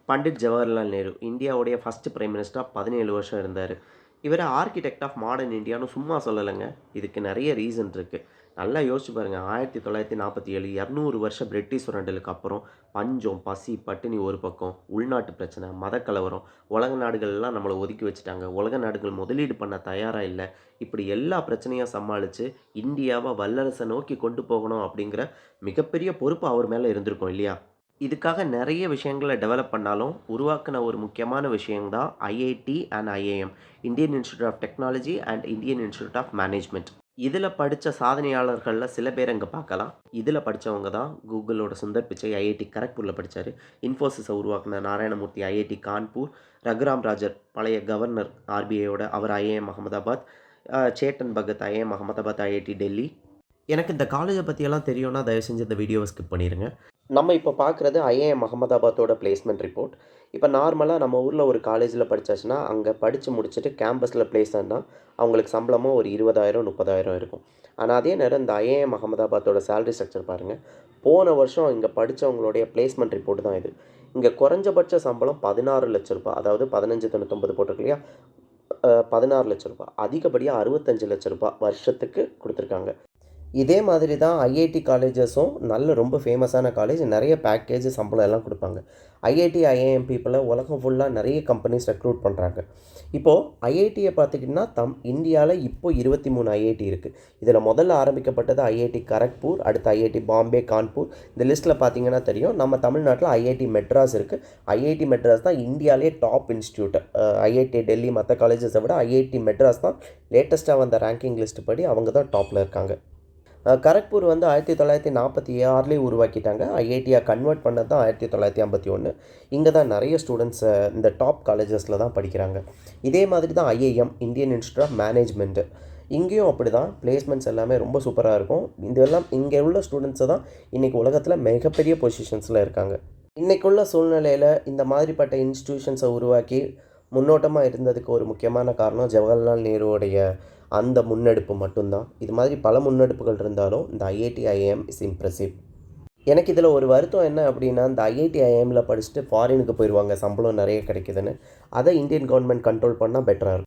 பண்டிட் ஜவஹர்லால் நேரு இந்தியாவுடைய first prime மினிஸ்டராக 17 வருஷம் இருந்தார். இவர் ஆர்கிடெக்ட் ஆஃப் மாடர்ன் இந்தியான்னு சும்மா சொல்லலைங்க. இதுக்கு நிறைய ரீசன் இருக்குது. நல்லா யோசிச்சு பாருங்கள். 1947 200 வருஷம் பிரிட்டிஷ் சுரண்டலுக்கு அப்புறம் பஞ்சம், பசி, பட்டினி ஒரு பக்கம், உள்நாட்டு பிரச்சனை, மதக்கலவரம், உலக நாடுகள்லாம் நம்மளை ஒதுக்கி வச்சுட்டாங்க. உலக நாடுகள் முதலீடு பண்ண தயாராக இல்லை. இப்படி எல்லா பிரச்சனையும் சமாளித்து இந்தியாவை வல்லரசை நோக்கி கொண்டு போகணும் அப்படிங்கிற மிகப்பெரிய பொறுப்பு அவர் மேலே இருந்திருக்கும் இல்லையா? இதுக்காக நிறைய விஷயங்கள டெவலப் பண்ணாலும், உருவாக்குன ஒரு முக்கியமான விஷயம் தான் IIT and IIM. Indian Institute of Technology and Indian Institute of Management. இதில படிச்ச சாதனையாளர்கள்ல சில பேர் அங்க பார்க்கலாம். இதில படிச்சவங்க தான் கூகுளோட சுந்தர் பிச்சை ஐஐடி கரக்பூர்ல படிச்சாரு. இன்ஃபோசிஸ உருவாக்குன நாராயணமூர்த்தி ஐஐடி கான்பூர். ரகுராம் ராஜர் பழைய கவர்னர் ஆர்பிஐயோட அவர் IIM Ahmedabad. Chetan Bhagat IIM Ahmedabad IIT Delhi. எனக்கு இந்த காலேஜ பத்தியெல்லாம் தெரியும்னா, தயவு செஞ்சு இந்த வீடியோவ ஸ்கிப் பண்ணிருங்க. நம்ம இப்போ பார்க்குறது ஐஏஎம் அகமதாபாத்தோட பிளேஸ்மெண்ட் ரிப்போர்ட். இப்போ நார்மலா நம்ம ஊர்ல ஒரு காலேஜில படிச்சாச்சுன்னா, அங்க படிச்சு முடிச்சுட்டு கேம்பஸ்ல பிளேஸ் ஆனா, அவங்களுக்கு சம்பளமும் ஒரு 20,000 30,000 இருக்கும். ஆனா அதே நேரம் இந்த ஐஏஎம் அகமதாபாத்தோட சேலரி ஸ்ட்ரக்சர் பாருங்க. போன வருஷம் இங்க படிச்சவங்களுடைய பிளேஸ்மெண்ட் ரிப்போர்ட் தான் இது. இங்க குறைஞ்சபட்ச சம்பளம் ரூ. 16,00,000. அதாவது 15,99 போட்டிருக்கு இல்லையா? 16,00,000. அதிகப்படியா ரூ. 65,00,000 வருஷத்துக்கு குடுத்துருக்காங்க. இதே மாதிரி தான் ஐஐடி காலேஜஸும் நல்ல ரொம்ப ஃபேமஸான காலேஜ். நிறைய பேக்கேஜ், சம்பளம் எல்லாம் குடுப்பாங்க. ஐஐடி, ஐஏஎம் பீப்பிள உலகம் ஃபுல்லா நிறைய கம்பெனிஸ் ரெக்ரூட் பண்றாங்க. இப்போ ஐஐடிய பார்த்துக்கிட்டீங்கன்னா, இந்தியால இப்போ 23 ஐஐடி இருக்கு. இதில முதல்ல ஆரம்பிக்கப்பட்டது ஐஐடி கரக்பூர், அடுத்து ஐஐடி பாம்பே, கான்பூர். இந்த லிஸ்ட்ல பார்த்தீங்கன்னா தெரியும். நம்ம தமிழ்நாட்டில ஐஐடி மெட்ராஸ் இருக்கு. ஐஐடி மெட்ராஸ் தான் இந்தியாவிலேயே டாப் இன்ஸ்டிடியூட். ஐஐடி டெல்லி மத்த காலேஜஸை விட ஐஐடி மெட்ராஸ் தான் லேட்டஸ்ட்டா வந்த ரேங்கிங் லிஸ்ட் படி அவங்க தான் டாப்ல இருக்காங்க. கரக்பூர் வந்து 1946லயே உருவாக்கிட்டாங்க. ஐஐடியா கன்வெர்ட் பண்ணது தான் 1951. இங்க தான் நிறைய ஸ்டூடண்ட்ஸ் இந்த டாப் காலேஜஸ்ல தான் படிக்கிறாங்க. இதே மாதிரி தான் IIM, Indian Institute of Management. இங்கேயும் அப்படிதான். பிளேஸ்மெண்ட்ஸ் எல்லாமே ரொம்ப சூப்பரா இருக்கும். இதெல்லாம் இங்க உள்ள ஸ்டூடண்ட்ஸ் தான் இன்னைக்கு உலகத்துல மிகப்பெரிய பொசிஷன்ஸ்ல இருக்காங்க. இன்னைக்கு உள்ள சூழ்நிலையில இந்த மாதிரிப்பட்ட இன்ஸ்டிடியூஷன்ஸை உருவாக்கி முன்னோட்டமா இருந்ததுக்கு ஒரு முக்கியமான காரணம் ஜவஹர்லால் நேருவுடைய அந்த முன்னெடுப்பு மட்டும்தான். இது மாதிரி பல முன்னெடுப்புகள் இருந்தாலும் இந்த ஐஐடி, ஐஏஎம் இஸ் இம்ப்ரெசிவ். எனக்கு இதில் ஒரு வருத்தம் என்ன அப்படின்னா, இந்த ஐஐடி, ஐஏஎம்ல படிச்சுட்டு ஃபாரினுக்கு போயிடுவாங்க, சம்பளம் நிறைய கிடைக்குதுன்னு. அதை இந்தியன் கவர்மெண்ட் கண்ட்ரோல் பண்ணால் பெட்டராக இருக்கும்.